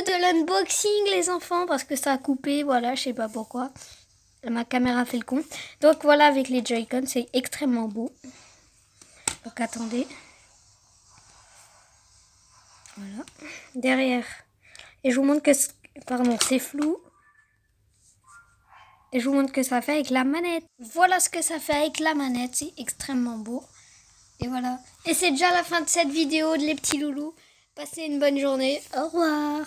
de l'unboxing les enfants parce que ça a coupé, voilà, je sais pas pourquoi. Ma caméra fait le con. Donc voilà avec les Joy-Con, c'est extrêmement beau. Donc attendez. Voilà. Derrière. Et je vous montre que... Pardon, c'est flou. Et je vous montre que ça fait avec la manette. Voilà ce que ça fait avec la manette, c'est extrêmement beau. Et voilà. Et c'est déjà la fin de cette vidéo de les petits loulous. Passez une bonne journée. Au revoir.